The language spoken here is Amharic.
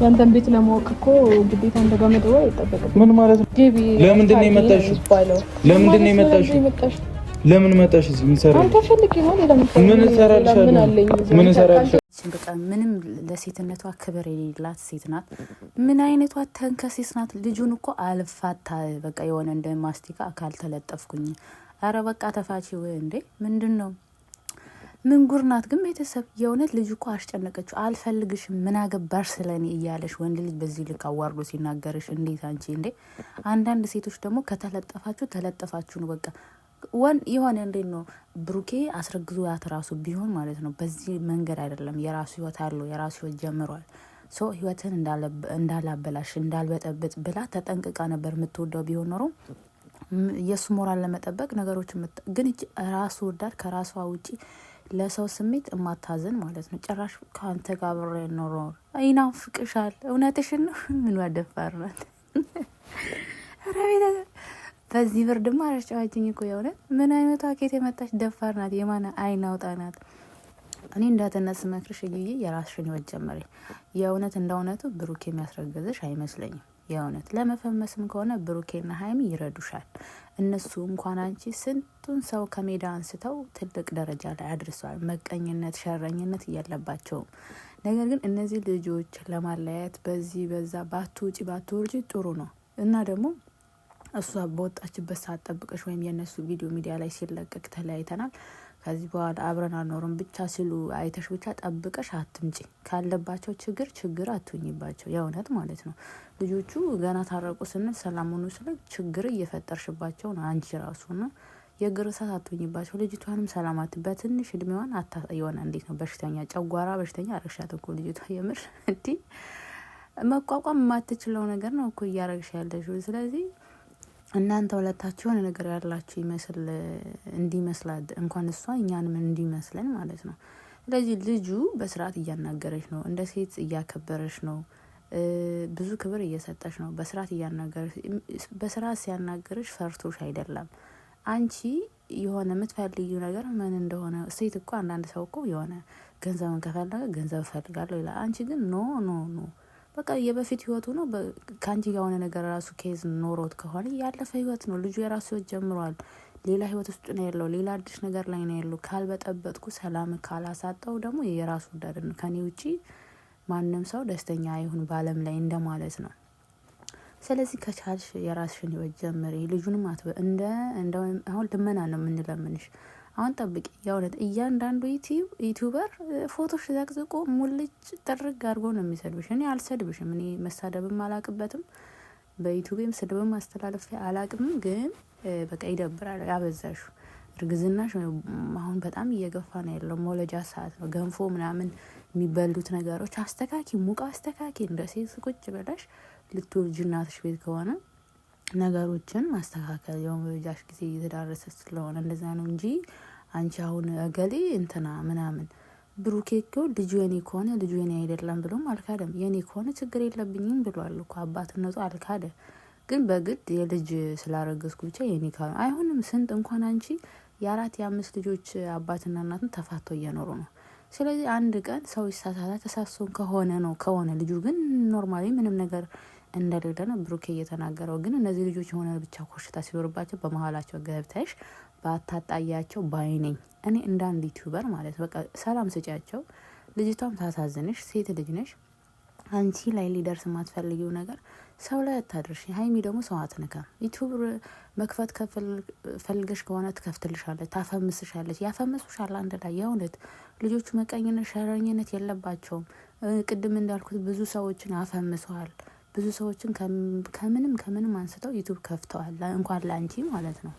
ያንተን ቤት ለማወቅ እኮ ግዴታ እንደጋ መደወል አይጠበቅብኝም። ምን ማለት ነው? ለምንድን ነው የመጣሽው? ለምን መጣሽ? እዚህ ምን ሰራሽ? አንተ ፈልጊ ነው ምን ሰራልሽ? ምን ሰራልሽ? በቃ ምንም ለሴትነቷ ክብር የሌላት ሴት ናት። ምን አይነቷ ተንከሴስ ናት። ልጁን እኮ አልፋታ በቃ የሆነ እንደ ማስቲካ አካል ተለጠፍኩኝ። አረ በቃ ተፋቺው እንዴ! ምንድነው? ምን ጉር ናት ግን ቤተሰብ። የእውነት ልጅ እኮ አስጨነቀችው። አልፈልግሽም ምን አገባሽ ስለኔ እያለሽ ወንድ ልጅ በዚህ ልክ አዋርዶ ሲናገርሽ እንዴት አንቺ እንዴ! አንዳንድ ሴቶች ደግሞ ከተለጠፋችሁ ተለጠፋችሁ ነው በቃ ወን የሆነ እንዴት ነው ብሩኬ አስረግዞ ያተራሱ ቢሆን ማለት ነው። በዚህ መንገድ አይደለም። የራሱ ህይወት አለው። የራሱ ህይወት ጀምሯል። ሶ ህይወትን እንዳላበላሽ እንዳልበጠብጥ ብላ ተጠንቅቃ ነበር የምትወደው። ቢሆን ኖሮ የሱ ሞራል ለመጠበቅ ነገሮች ግን ራሱ ወዳድ ከራሷ ውጪ ለሰው ስሜት እማታዘን ማለት ነው። ጭራሽ ከአንተ ጋር አብሬ ኖሮ ይናፍቅሻል። እውነትሽን ነው። ምን ዋደፋር ናት። በዚህ ብርድማ አረጫዋችኝ እኮ የሆነ ምን አይነቷ ኬት የመጣች ደፋር ናት። የማን አይን አውጣ ናት። እኔ እንዳትነስ መክርሽ እዩዬ የራስሽን ህይወት ጀመሪ። የእውነት እንደ እውነቱ ብሩኬ የሚያስረግዝሽ አይመስለኝም። የእውነት ለመፈመስም ከሆነ ብሩኬና ሀይሚ ይረዱሻል። እነሱ እንኳን አንቺ ስንቱን ሰው ከሜዳ አንስተው ትልቅ ደረጃ ላይ አድርሰዋል። መቀኝነት፣ ሸረኝነት እያለባቸውም ነገር ግን እነዚህ ልጆች ለማለያየት በዚህ በዛ ባትውጪ ባትወርጂ ጥሩ ነው እና ደግሞ እሷ በወጣችበት ሰዓት ጠብቀሽ ወይም የነሱ ቪዲዮ ሚዲያ ላይ ሲለቀቅ ተለያይተናል ከዚህ በኋላ አብረን አልኖርም ብቻ ሲሉ አይተሽ ብቻ ጠብቀሽ አትምጪ። ካለባቸው ችግር አትሁኝባቸው። የእውነት ማለት ነው። ልጆቹ ገና ታረቁ ስንል ሰላም ሆኑ ስለ ችግር እየፈጠርሽባቸው ነው አንቺ ራሱና የእግር እሳት አትሁኝባቸው። ልጅቷንም ሰላማት በትንሽ እድሜዋን የሆነ እንዴት ነው በሽተኛ ጨጓራ በሽተኛ አረግሻት እኮ ልጅቷ የምር እንዲህ መቋቋም የማትችለው ነገር ነው እኮ እያረግሽ ያለሽው። ስለዚህ እናንተ ሁለታችሁ የሆነ ነገር ያላችሁ ይመስል እንዲመስላት እንኳን እሷ እኛንም እንዲመስለን ማለት ነው። ስለዚህ ልጁ በስርዓት እያናገረች ነው። እንደ ሴት እያከበረች ነው። ብዙ ክብር እየሰጠች ነው። በስርዓት እያናገረች በስርዓት ሲያናገረች ፈርቶሽ አይደለም። አንቺ የሆነ የምትፈልጊው ነገር ምን እንደሆነ ሴት እኮ አንዳንድ ሰው እኮ የሆነ ገንዘብን ከፈለገ ገንዘብ እፈልጋለሁ ይላል። አንቺ ግን ኖ በቃ የበፊት ህይወቱ ነው። ከአንቺ ጋር የሆነ ነገር ራሱ ኬዝ ኖሮት ከሆነ ያለፈ ህይወት ነው። ልጁ የራሱ ህይወት ጀምሯል። ሌላ ህይወት ውስጥ ነው ያለው። ሌላ አዲስ ነገር ላይ ነው ያለው። ካልበጠበጥኩ ሰላም ካላሳጣው ደግሞ የራሱ ወዳድ ነው። ከኔ ውጪ ማንም ሰው ደስተኛ አይሁን በአለም ላይ እንደማለት ነው። ስለዚህ ከቻልሽ የራስሽን ህይወት ጀምሪ። ልጁንም እንደ አሁን ልመና ነው የምንለምንሽ። አሁን ጠብቂ። የእውነት እያንዳንዱ ዩቲዩበር ፎቶሽ ዘቅዝቆ ሙልጭ ጥርግ አድርጎ ነው የሚሰድብሽ። እኔ አልሰድብሽም። እኔ መሳደብም አላቅበትም። በዩቲዩብም ስድብም አስተላለፍ አላቅም። ግን በቃ ይደብራል። ያበዛሹ እርግዝናሽ አሁን በጣም እየገፋ ነው ያለው። መውለጃ ሰዓት ነው። ገንፎ ምናምን የሚበሉት ነገሮች አስተካኪ፣ ሙቃ አስተካኪ። እንደ ሴት ቁጭ ብለሽ ልትወልጂ እናትሽ ቤት ከሆነ ነገሮችን ማስተካከል የመውለጃሽ ጊዜ እየተዳረሰ ስለሆነ እንደዛ ነው እንጂ አንቺ አሁን እገሌ እንትና ምናምን ብሩኬ እኮ ልጁ የኔ ከሆነ ልጁ የኔ አይደለም ብሎም አልካደም። የኔ ከሆነ ችግር የለብኝም ብሏል እኮ አባትነቱ አልካደ። ግን በግድ የልጅ ስላረገዝኩ ብቻ የኔ ካለ አይሆንም። ስንት እንኳን አንቺ የ4 የ5 ልጆች አባትና እናትን ተፋተው እየኖሩ ነው። ስለዚህ አንድ ቀን ሰው ይሳሳታል። ተሳስቶን ከሆነ ልጁ ግን ኖርማሊ ምንም ነገር እንደሌለ ነው ብሩኬ እየተናገረው። ግን እነዚህ ልጆች የሆነ ብቻ ኮሽታ ሲኖርባቸው በመሀላቸው ገብተሽ ባታጣያቸው ባይነኝ እኔ እንደ አንድ ዩቲዩበር ማለት በቃ ሰላም ስጫቸው። ልጅቷም ታሳዝንሽ፣ ሴት ልጅ ነሽ። አንቺ ላይ ሊደርስ የማትፈልጊው ነገር ሰው ላይ አታድርሽ። ሀይሚ ደግሞ ሰው አትነካም። ዩቲዩብ መክፈት ፈልገሽ ከሆነ ትከፍትልሻለች፣ ታፈምስሻለች፣ ያፈምሱሻል አንድ ላይ። የእውነት ልጆቹ መቀኝነት ሸረኝነት የለባቸውም። ቅድም እንዳልኩት ብዙ ሰዎችን አፈምሰዋል። ብዙ ሰዎችን ከምንም አንስተው ዩቲዩብ ከፍተዋል። እንኳን ለአንቺ ማለት ነው።